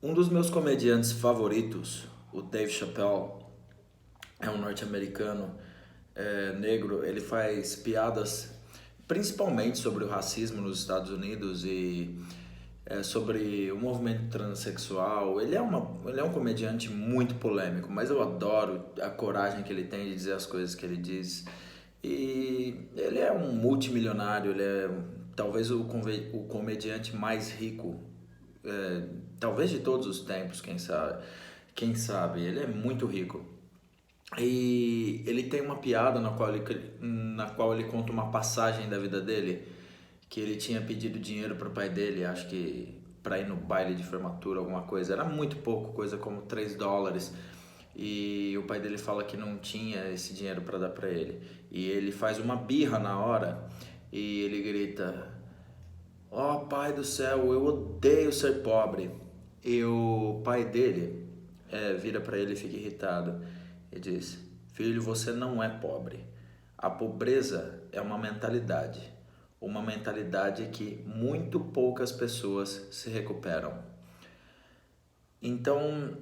Um dos meus comediantes favoritos, o Dave Chappelle, é um norte-americano negro. Ele faz piadas principalmente sobre o racismo nos Estados Unidos e sobre o movimento transexual. Ele é um comediante muito polêmico, mas eu adoro a coragem que ele tem de dizer as coisas que ele diz. E ele é um multimilionário, ele é talvez o comediante mais rico, é, talvez de todos os tempos, quem sabe. Quem sabe, ele é muito rico. E ele tem uma piada na qual ele conta uma passagem da vida dele, que ele tinha pedido dinheiro pro pai dele, acho que para ir no baile de formatura, alguma coisa. Era muito pouco, coisa como US$ 3. E o pai dele fala que não tinha esse dinheiro para dar para ele. E ele faz uma birra na hora e ele grita: "Ó pai do céu, eu odeio ser pobre." E o pai dele vira para ele e fica irritado e diz: "Filho, você não é pobre. A pobreza é uma mentalidade que muito poucas pessoas se recuperam." Então,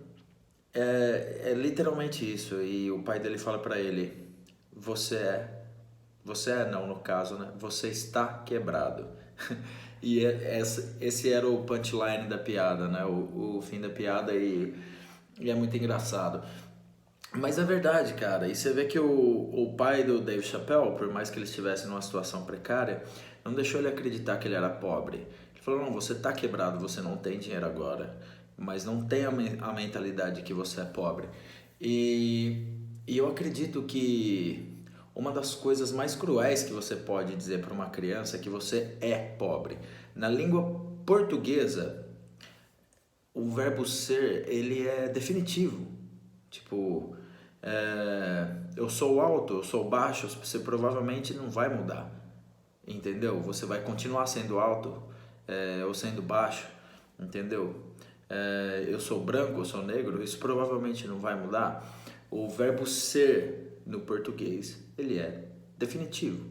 é literalmente isso. E o pai dele fala para ele: Você é, você é não, no caso, né? Você está quebrado." E esse era o punchline da piada, né? O fim da piada e é muito engraçado. Mas é verdade, cara. E você vê que o pai do Dave Chappelle, por mais que ele estivesse numa situação precária, não deixou ele acreditar que ele era pobre. Ele falou: "Não, você tá quebrado, você não tem dinheiro agora, mas não tem a mentalidade que você é pobre." E, e eu acredito que uma das coisas mais cruéis que você pode dizer para uma criança é que você é pobre. Na língua portuguesa, o verbo ser, ele é definitivo. Tipo, eu sou alto, eu sou baixo, você provavelmente não vai mudar. Entendeu? Você vai continuar sendo alto ou sendo baixo, entendeu? Eu sou branco, eu sou negro, isso provavelmente não vai mudar. O verbo ser no português, ele é definitivo.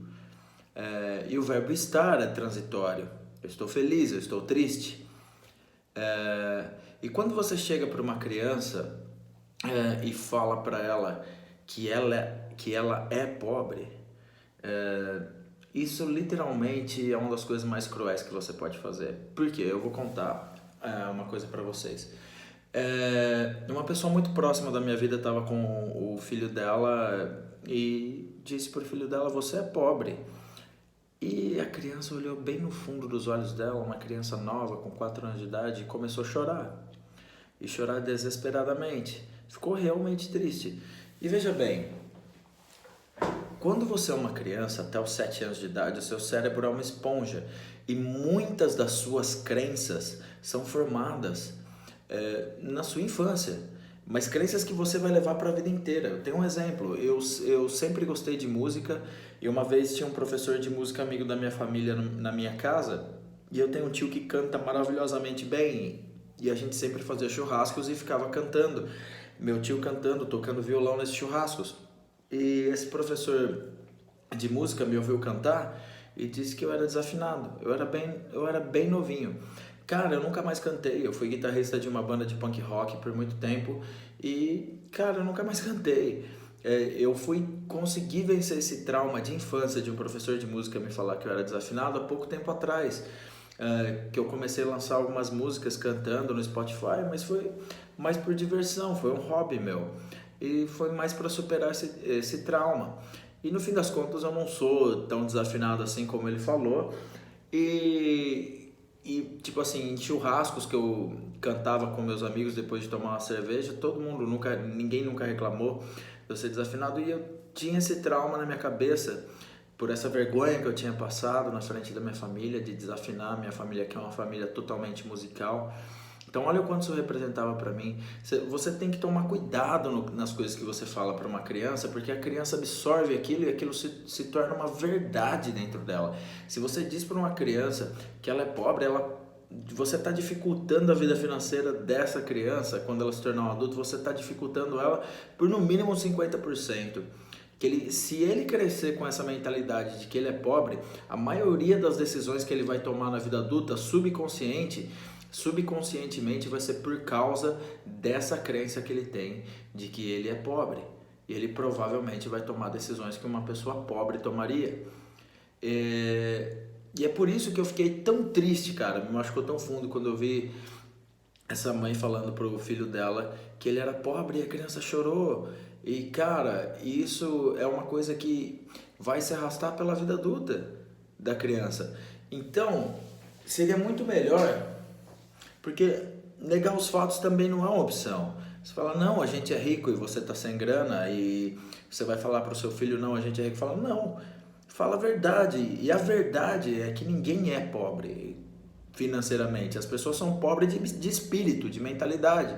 E o verbo estar é transitório. Eu estou feliz, eu estou triste. E quando você chega para uma criança e fala para ela que ela é pobre, isso literalmente é uma das coisas mais cruéis que você pode fazer. Por quê? Eu vou contar uma coisa para vocês. Uma pessoa muito próxima da minha vida estava com o filho dela e disse pro filho dela: "Você é pobre." E a criança olhou bem no fundo dos olhos dela, uma criança nova com 4 anos de idade, e começou a chorar. E chorar desesperadamente. Ficou realmente triste. E veja bem, quando você é uma criança, até os 7 anos de idade, o seu cérebro é uma esponja. E muitas das suas crenças são formadas na sua infância. Mas crenças que você vai levar para a vida inteira. Eu tenho um exemplo. Eu sempre gostei de música. E uma vez tinha um professor de música amigo da minha família na minha casa. E eu tenho um tio que canta maravilhosamente bem. E a gente sempre fazia churrascos e ficava cantando. Meu tio cantando, tocando violão nesses churrascos. E esse professor de música me ouviu cantar e disse que eu era desafinado. Eu era bem novinho. Cara, eu nunca mais cantei. Eu fui guitarrista de uma banda de punk rock por muito tempo e, cara, eu nunca mais cantei. Eu fui conseguir vencer esse trauma de infância de um professor de música me falar que eu era desafinado há pouco tempo atrás. Que eu comecei a lançar algumas músicas cantando no Spotify, mas foi mais por diversão, foi um hobby meu. E foi mais para superar esse trauma. E no fim das contas eu não sou tão desafinado assim como ele falou. Tipo assim, em churrascos que eu cantava com meus amigos depois de tomar uma cerveja, ninguém nunca reclamou de eu ser desafinado. E eu tinha esse trauma na minha cabeça por essa vergonha que eu tinha passado na frente da minha família, de desafinar minha família, que é uma família totalmente musical. Então olha o quanto isso representava para mim. Você tem que tomar cuidado nas coisas que você fala para uma criança, porque a criança absorve aquilo e aquilo se torna uma verdade dentro dela. Se você diz para uma criança que ela é pobre, você está dificultando a vida financeira dessa criança. Quando ela se tornar um adulto, você está dificultando ela por no mínimo 50%. Se ele crescer com essa mentalidade de que ele é pobre, a maioria das decisões que ele vai tomar na vida adulta, subconsciente, subconscientemente vai ser por causa dessa crença que ele tem de que ele é pobre. E ele provavelmente vai tomar decisões que uma pessoa pobre tomaria. E é por isso que eu fiquei tão triste, cara, me machucou tão fundo quando eu vi essa mãe falando pro filho dela que ele era pobre e a criança chorou. E, cara, isso é uma coisa que vai se arrastar pela vida adulta da criança. Então, seria muito melhor, porque negar os fatos também não é uma opção. Você fala, não, a gente é rico e você tá sem grana, e você vai falar pro seu filho, não, a gente é rico. Fala, não, fala a verdade. E a verdade é que ninguém é pobre financeiramente. As pessoas são pobres de espírito, de mentalidade.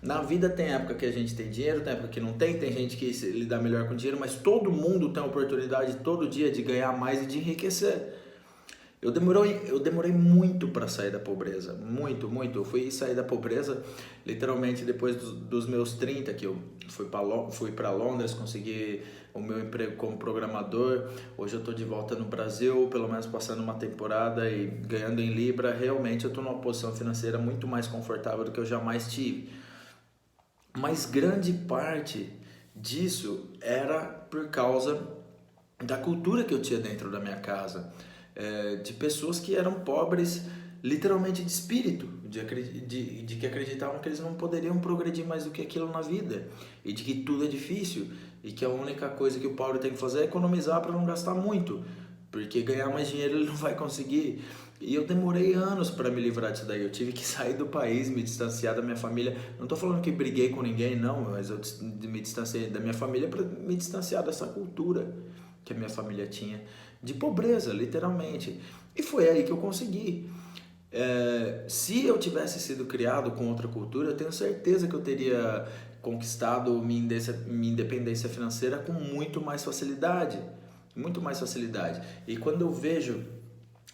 Na vida tem época que a gente tem dinheiro, tem época que não tem, tem gente que lida melhor com dinheiro, mas todo mundo tem a oportunidade todo dia de ganhar mais e de enriquecer. Eu demorei muito para sair da pobreza, muito. Eu fui sair da pobreza literalmente depois dos meus 30, que eu fui para Londres, consegui o meu emprego como programador. Hoje eu estou de volta no Brasil, pelo menos passando uma temporada e ganhando em Libra. Realmente eu estou numa posição financeira muito mais confortável do que eu jamais tive. Mas grande parte disso era por causa da cultura que eu tinha dentro da minha casa. De pessoas que eram pobres literalmente de espírito, de que acreditavam que eles não poderiam progredir mais do que aquilo na vida, e de que tudo é difícil, e que a única coisa que o pobre tem que fazer é economizar para não gastar muito, porque ganhar mais dinheiro ele não vai conseguir. E eu demorei anos para me livrar disso daí. Eu tive que sair do país, me distanciar da minha família. Não estou falando que briguei com ninguém, não, mas eu me distanciei da minha família para me distanciar dessa cultura que a minha família tinha, de pobreza, literalmente. E foi aí que eu consegui. Se eu tivesse sido criado com outra cultura, eu tenho certeza que eu teria conquistado minha independência financeira com muito mais facilidade. Muito mais facilidade. E quando eu vejo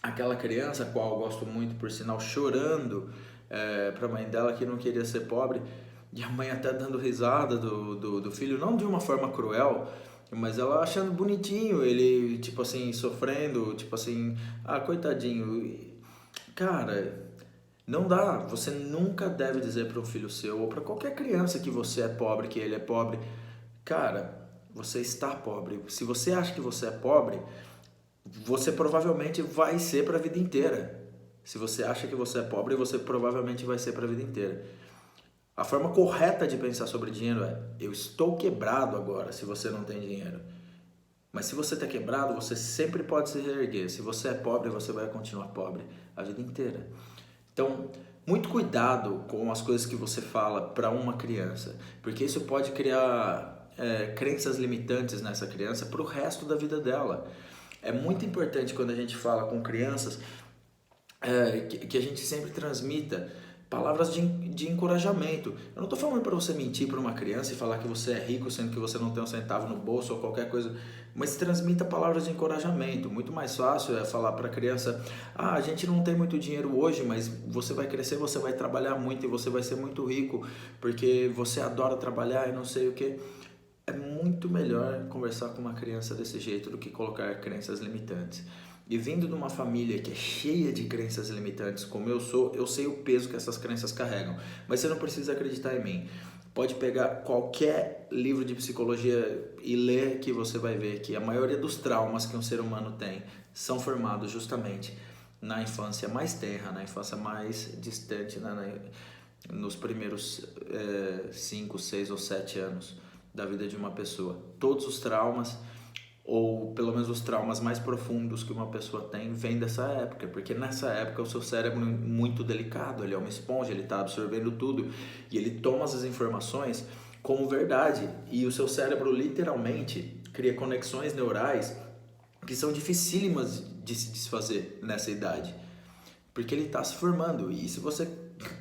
aquela criança, a qual eu gosto muito, por sinal, chorando para a mãe dela que não queria ser pobre, e a mãe até dando risada do filho, não de uma forma cruel, mas ela achando bonitinho, ele, tipo assim, sofrendo, tipo assim, coitadinho. Cara, não dá, você nunca deve dizer para um filho seu, ou para qualquer criança que você é pobre, que ele é pobre, cara, você está pobre. Se você acha que você é pobre, você provavelmente vai ser para a vida inteira. Se você acha que você é pobre, você provavelmente vai ser para a vida inteira. A forma correta de pensar sobre dinheiro é: eu estou quebrado agora se você não tem dinheiro. Mas se você está quebrado, você sempre pode se reerguer. Se você é pobre, você vai continuar pobre a vida inteira. Então, muito cuidado com as coisas que você fala para uma criança, porque isso pode criar crenças limitantes nessa criança para o resto da vida dela. É muito importante quando a gente fala com crianças que a gente sempre transmita palavras de encorajamento. Eu não estou falando para você mentir para uma criança e falar que você é rico sendo que você não tem um centavo no bolso ou qualquer coisa, mas transmita palavras de encorajamento. Muito mais fácil é falar para a criança: a gente não tem muito dinheiro hoje, mas você vai crescer, você vai trabalhar muito e você vai ser muito rico porque você adora trabalhar e não sei o que. É muito melhor conversar com uma criança desse jeito do que colocar crenças limitantes. E vindo de uma família que é cheia de crenças limitantes, como eu sou, eu sei o peso que essas crenças carregam. Mas você não precisa acreditar em mim. Pode pegar qualquer livro de psicologia e ler, que você vai ver que a maioria dos traumas que um ser humano tem são formados justamente na infância mais tenra, na infância mais distante, nos primeiros 5, 6 ou 7 anos da vida de uma pessoa. Todos os traumas, ou pelo menos os traumas mais profundos que uma pessoa tem, vêm dessa época, porque nessa época o seu cérebro é muito delicado, ele é uma esponja, ele está absorvendo tudo e ele toma essas informações como verdade, e o seu cérebro literalmente cria conexões neurais que são dificílimas de se desfazer nessa idade, porque ele está se formando, e se você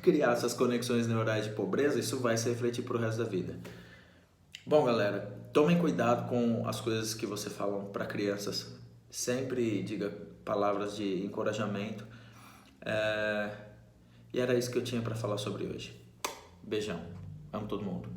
criar essas conexões neurais de pobreza, isso vai se refletir pro resto da vida. Bom, galera, tomem cuidado com as coisas que você fala para crianças. Sempre diga palavras de encorajamento. E era isso que eu tinha para falar sobre hoje. Beijão. Amo todo mundo.